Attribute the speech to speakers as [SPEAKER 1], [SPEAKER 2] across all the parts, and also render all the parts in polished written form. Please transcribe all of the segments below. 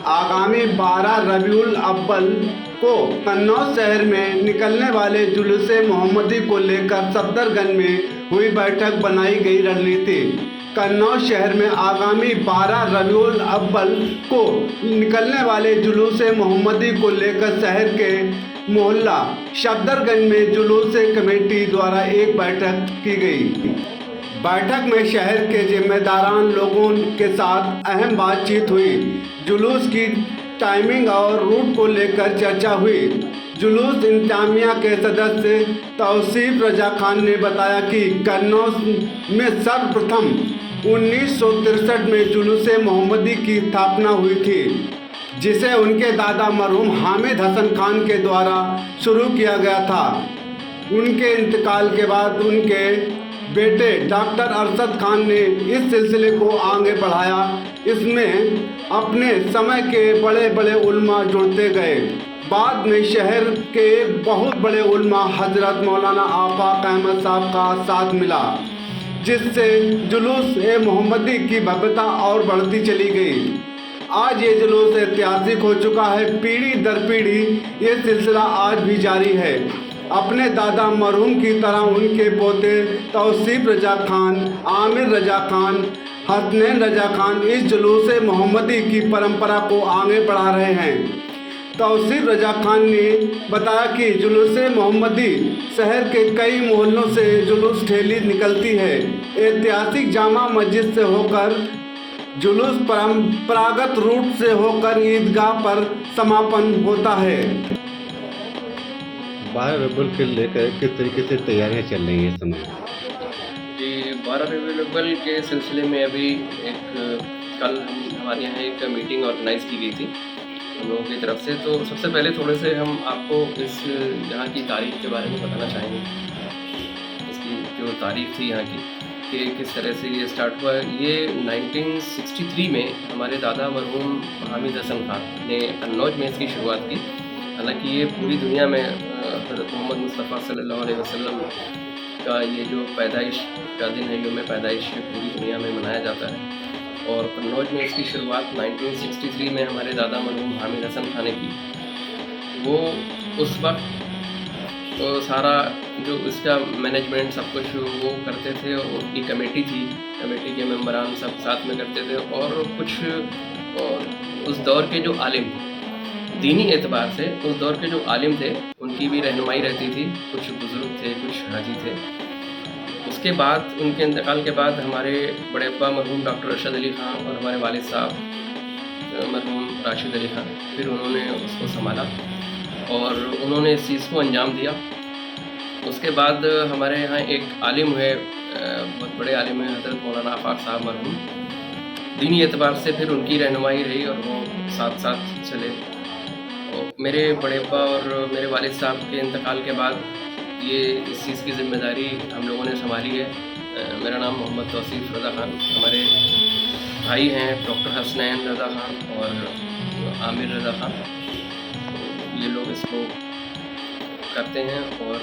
[SPEAKER 1] आगामी 12 रबीउल अव्वल को कन्नौज शहर में निकलने वाले जुलूस मोहम्मदी को लेकर सफदरगंज में हुई बैठक बनाई गई रणनीति। कन्नौज शहर में आगामी 12 रबीउल अव्वल को निकलने वाले जुलूस मोहम्मदी को लेकर शहर के मोहल्ला सफदरगंज में जुलूस कमेटी द्वारा एक बैठक की गई। बैठक में शहर के जिम्मेदारान लोगों के साथ अहम बातचीत हुई। जुलूस की टाइमिंग और रूट को लेकर चर्चा हुई। जुलूस इंतजामिया के सदस्य तौसीफ रजा खान ने बताया कि कन्नौज में सर्वप्रथम 1963 में जुलूस मोहम्मदी की स्थापना हुई थी, जिसे उनके दादा मरहूम हामिद हसन खान के द्वारा शुरू किया गया था। उनके इंतकाल के बाद उनके बेटे डॉक्टर अरशद खान ने इस सिलसिले को आगे बढ़ाया। इसमें अपने समय के बड़े बड़े उलमा जुड़ते गए। बाद में शहर के बहुत बड़े उलमा हजरत मौलाना आफाक अहमद साहब का साथ मिला, जिससे जुलूस मोहम्मदी की भव्यता और बढ़ती चली गई। आज ये जुलूस ऐतिहासिक हो चुका है। पीढ़ी दर पीढ़ी ये सिलसिला आज भी जारी है। अपने दादा मरहूम की तरह उनके पोते तौसीफ रजा खान, आमिर रजा खान, हसनैन रजा खान इस जुलूस मोहम्मदी की परंपरा को आगे बढ़ा रहे हैं। तौसीफ रजा खान ने बताया कि जुलूस मोहम्मदी शहर के कई मोहल्लों से जुलूस ठेली निकलती है। ऐतिहासिक जामा मस्जिद से होकर जुलूस परंपरागत रूट से होकर ईदगाह पर समापन होता है।
[SPEAKER 2] 12 रबीउल के लेकर किस तरीके से तैयारियां चल रही हैं इस समय?
[SPEAKER 3] जी, 12 रबीउल अव्वल के सिलसिले में अभी कल हमारे यहाँ एक मीटिंग ऑर्गेनाइज की गई थी हम लोगों की तरफ से। तो सबसे पहले थोड़े से हम आपको इस यहाँ की तारीख के बारे में बताना चाहेंगे। इसकी जो तारीख थी यहाँ की कि किस तरह से ये स्टार्ट हुआ। ये 1963 में हमारे दादा मरहूम हामिद हसन खान ने कन्नौज में इसकी शुरुआत की। हालांकि ये पूरी दुनिया में हज़रत मोहम्मद मुस्तफ़ा सल्लल्लाहु अलैहि वसल्लम का ये जो पैदाइश का दिन है, यौम पैदाइश पूरी दुनिया में मनाया जाता है। और कन्नौज में इसकी शुरुआत 1963 में हमारे दादा मरहूम हामिद हसन खान ने की। वो उस वक्त तो सारा जो इसका मैनेजमेंट सब कुछ वो करते थे और उनकी कमेटी थी, कमेटी के मेंबरान सब साथ में करते थे। और कुछ और उस दौर के जो आलिम दीनी एतबार से उस दौर के जो आलिम थे उनकी भी रहनुमाई रहती थी। कुछ बुज़ुर्ग थे, कुछ हाजी थे। उसके बाद उनके इंतकाल के बाद हमारे बड़े अब्बा मरहूम डॉक्टर अरशद अली ख़ान और हमारे वालिद साहब मरहूम राशिद अली ख़ान, फिर उन्होंने उसको संभाला और उन्होंने इस चीज़ को अंजाम दिया। उसके बाद हमारे यहाँ एक आलिम हुए, बहुत बड़े आलिम हैं, हज़रत मौलाना आफाक साहब मरहूम। दीनी एतबार से फिर उनकी रहनुमाई रही और वो साथ साथ चले। मेरे बड़े अब्बा और मेरे वालिद साहब के इंतकाल के बाद ये इस चीज़ की ज़िम्मेदारी हम लोगों ने संभाली है। मेरा नाम मोहम्मद तौसीफ रज़ा खान, हमारे भाई हैं डॉक्टर हसनैन रज़ा खान और आमिर रज़ा खान। ये लोग इसको करते हैं। और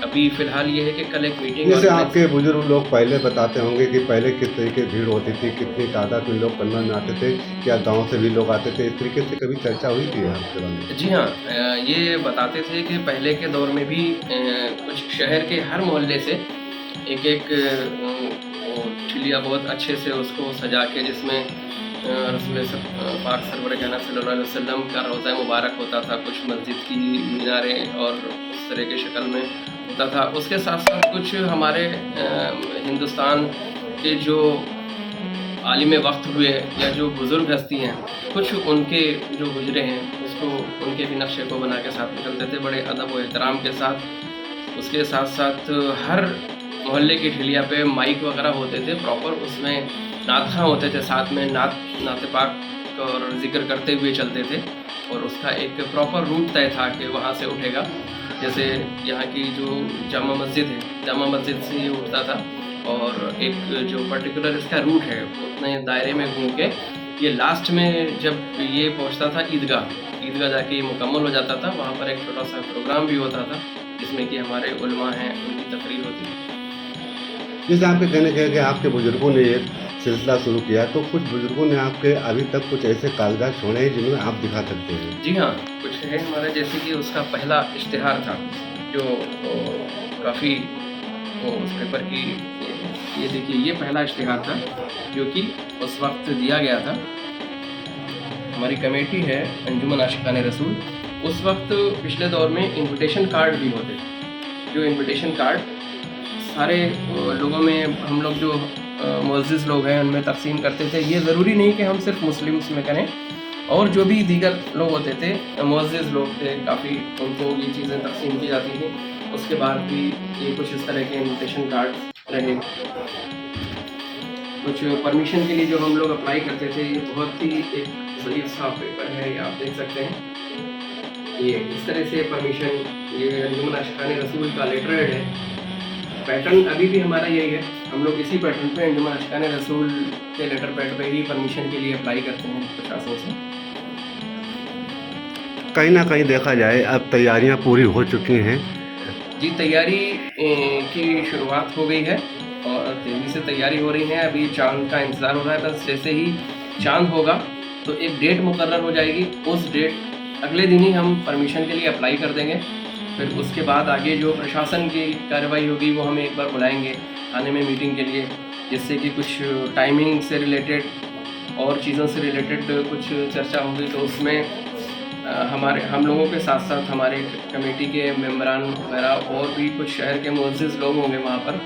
[SPEAKER 3] अभी फ़िलहाल ये है कि कल एक मीटिंग,
[SPEAKER 2] जैसे आपके बुजुर्ग लोग पहले बताते होंगे कि पहले किस तरीके भीड़ होती थी, कितनी तादाद में लोग कन्नौज में आते थे, क्या गांव से भी लोग आते थे, इस तरीके से कभी चर्चा हुई थी आपके बारे में?
[SPEAKER 3] जी हाँ, ये बताते थे कि पहले के दौर में भी कुछ शहर के हर मोहल्ले से एक ठिलिया बहुत अच्छे से उसको सजा के, जिसमें रसूल पाक सरवर कायनात सल्लल्लाहु अलैहि वसल्लम का रोज़ा मुबारक होता था, कुछ मस्जिद की मीनारें और उस तरह की शक्ल में होता था। उसके साथ साथ कुछ हमारे हिंदुस्तान के जो आलिम वक्त हुए या जो बुज़ुर्ग हस्ती हैं, कुछ उनके जो गुजरे हैं उसको उनके भी नक्शे को बना के साथ में चलते थे बड़े अदब व एहतराम के साथ। उसके साथ साथ हर मोहल्ले की ठिलिया पे माइक वगैरह होते थे प्रॉपर, उसमें नात खां होते थे, साथ में नात पाक और ज़िक्र करते हुए चलते थे। और उसका एक प्रॉपर रूट तय था कि वहाँ से उठेगा। जैसे यहाँ की जो जामा मस्जिद है, जामा मस्जिद से ये उठता था और एक जो पर्टिकुलर इसका रूट है उतने दायरे में घूम के ये लास्ट में जब ये पहुँचता था ईदगाह जाके ये मुकम्मल हो जाता था। वहाँ पर एक छोटा सा प्रोग्राम भी होता था जिसमें कि हमारे उलमा हैं उनकी तकरीर होती थी।
[SPEAKER 2] जैसे आपके कहने के आपके बुजुर्गों ने सिलसिला शुरू किया, तो कुछ बुजुर्गों ने आपके अभी तक कुछ ऐसे कागजात छोड़े हैं जिन्हें आप दिखा सकते हैं।
[SPEAKER 3] जी हाँ, कुछ है हमारा, जैसे कि उसका पहला इश्तिहार था जो काफ़ी उस पेपर की, ये देखिए, ये पहला इश्तिहार था जो कि उस वक्त दिया गया था। हमारी कमेटी है अंजुमन आशिकाने रसूल, उस वक्त पिछले दौर में इनविटेशन कार्ड भी होते थे। जो इनविटेशन कार्ड सारे लोगों में, हम लोग जो मुअज़्ज़िज़ लोग हैं उनमें तकसीम करते थे। ये ज़रूरी नहीं कि हम सिर्फ मुस्लिम्स में करें, और जो भी दीगर लोग होते थे, मुअज़्ज़िज़ लोग थे काफ़ी, उनको ये चीज़ें तकसीम की जाती थी। उसके बाद भी ये कुछ इस तरह के इनविटेशन कार्ड रहे। कुछ परमिशन के लिए जो हम लोग अप्लाई करते थे, ये बहुत ही एक ज़रीफ़ सा पेपर है, ये आप देख सकते हैं। ये इस तरह से परमिशन, ये अंजुमन आशिकाने रसूल का लेटर हेड है। पैटर्न अभी भी हमारा यही है, हम लोग इसी पैटर्न पे अंजुमन आशिकाने रसूल के लेटर पैड पे ही परमिशन के लिए अप्लाई करते हैं प्रशासन से।
[SPEAKER 2] कहीं ना कहीं देखा जाए अब तैयारियां पूरी हो चुकी हैं।
[SPEAKER 3] जी, तैयारी की शुरुआत हो गई है और तेज़ी से तैयारी हो रही है। अभी चाँद का इंतज़ार हो रहा है, बस जैसे ही चाँद होगा तो एक डेट मुकर्रर हो जाएगी। उस डेट अगले दिन ही हम परमिशन के लिए अप्लाई कर देंगे। फिर उसके बाद आगे जो प्रशासन की कार्रवाई होगी वो हम एक बार बुलाएंगे थाने में मीटिंग के लिए, जिससे कि कुछ टाइमिंग से रिलेटेड और चीज़ों से रिलेटेड कुछ चर्चा होगी। तो उसमें हम लोगों के साथ साथ हमारे कमेटी के मेंबरान वगैरह और भी कुछ शहर के मुअज़्ज़िज़ लोग होंगे वहाँ पर।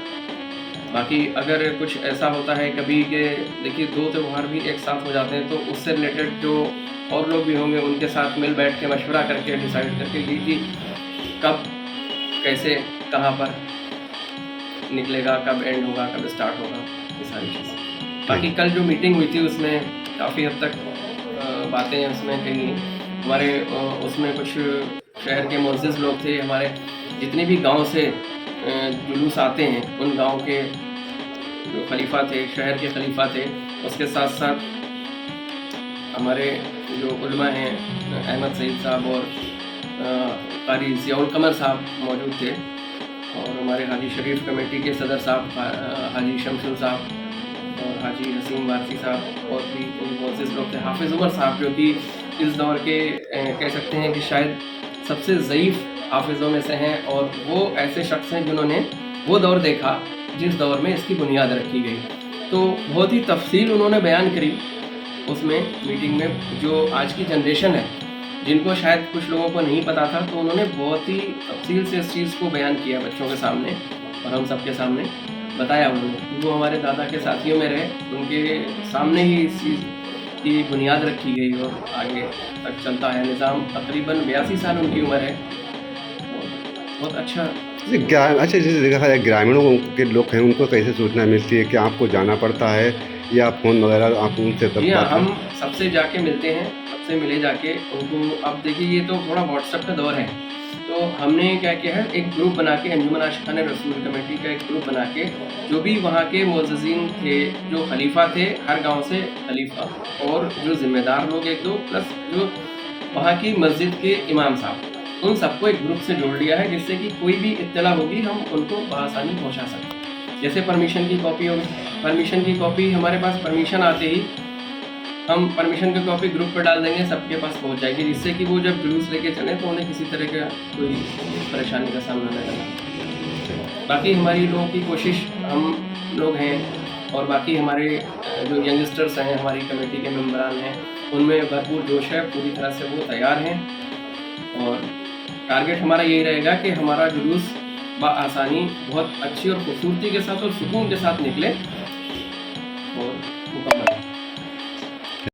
[SPEAKER 3] बाकी अगर कुछ ऐसा होता है कभी कि देखिए 2 त्यौहार भी एक साथ हो जाते हैं, तो उससे रिलेटेड जो और लोग भी होंगे उनके साथ मिल बैठ के मशवरा करके डिसाइड करके कि कब, कैसे, कहाँ पर निकलेगा, कब एंड होगा, कब स्टार्ट होगा, ये सारी चीज़ें। बाकी कल जो मीटिंग हुई थी उसमें काफ़ी हद तक बातें उसमें कही। हमारे उसमें कुछ शहर के मुअज़्ज़िज़ लोग थे, हमारे जितने भी गांव से जुलूस आते हैं उन गांव के जो खलीफा थे, शहर के खलीफा थे, उसके साथ साथ हमारे जो उलमा हैं अहमद सईद साहब और कारी ज़ियाउल कमर साहब मौजूद थे, और हमारे हाजी शरीफ कमेटी के सदर साहब हाजी शमशुल साहब और हाजी हसीम वारसी साहब और भी मुअज़्ज़िज़ लोग थे। हाफिज़ उमर साहब जो कि इस दौर के कह सकते हैं कि शायद सबसे ज़ईफ़ हाफिज़ों में से हैं, और वो ऐसे शख्स हैं जिन्होंने वो दौर देखा जिस दौर में इसकी बुनियाद रखी गई। तो बहुत ही तफसील उन्होंने बयान करी उसमें मीटिंग में, जो आज की जनरेशन है जिनको शायद कुछ लोगों को नहीं पता था, तो उन्होंने बहुत ही तफसील से इस चीज़ को बयान किया बच्चों के सामने और हम सबके सामने बताया उन्होंने। वो हमारे दादा के साथियों में रहे, उनके सामने ही इस चीज़ की बुनियाद रखी गई और आगे तक चलता है निज़ाम। तकरीबन 82 साल उनकी उम्र है, बहुत अच्छा।
[SPEAKER 2] अच्छा, जैसे देखा जाए ग्रामीणों के लोग हैं, उनको कैसे सूचना मिलती है कि आपको जाना पड़ता है या फ़ोन वगैरह आप उनसे?
[SPEAKER 3] जी हाँ, हम सबसे जाके मिलते हैं, सबसे मिले जाके उनको। अब देखिए ये तो थोड़ा व्हाट्सएप का दौर है, तो हमने क्या किया है, एक ग्रुप बना के अंजुमन आशिकाने रसूल कमेटी का एक ग्रुप बना के, जो भी वहाँ के मुअज़्ज़िज़ीन थे, जो खलीफा थे, हर गांव से खलीफा और जो ज़िम्मेदार लोग 1-2 प्लस जो वहाँ की मस्जिद के इमाम साहब, उन सबको एक ग्रुप से जोड़ लिया है, जिससे कि कोई भी इत्तला होगी हम उनको बआसानी पहुँचा सकते। जैसे परमिशन की कॉपी होगी, परमिशन की कॉपी हमारे पास परमिशन आते ही हम परमिशन की कॉपी ग्रुप पर डाल देंगे, सबके पास पहुंच जाएगी, जिससे कि वो जब जुलूस लेके चले तो उन्हें किसी तरह का कोई परेशानी का सामना न करना। बाकी हमारी लोगों की कोशिश, हम लोग हैं और बाकी हमारे जो यंगस्टर्स हैं, हमारी कमेटी के मेंबरान हैं, उनमें भरपूर जोश है, पूरी तरह से वो तैयार हैं और टारगेट हमारा यही रहेगा कि हमारा जुलूस बआसानी बहुत अच्छी और खूबसूरती के साथ और सुकून के साथ निकले और मुकम्मल।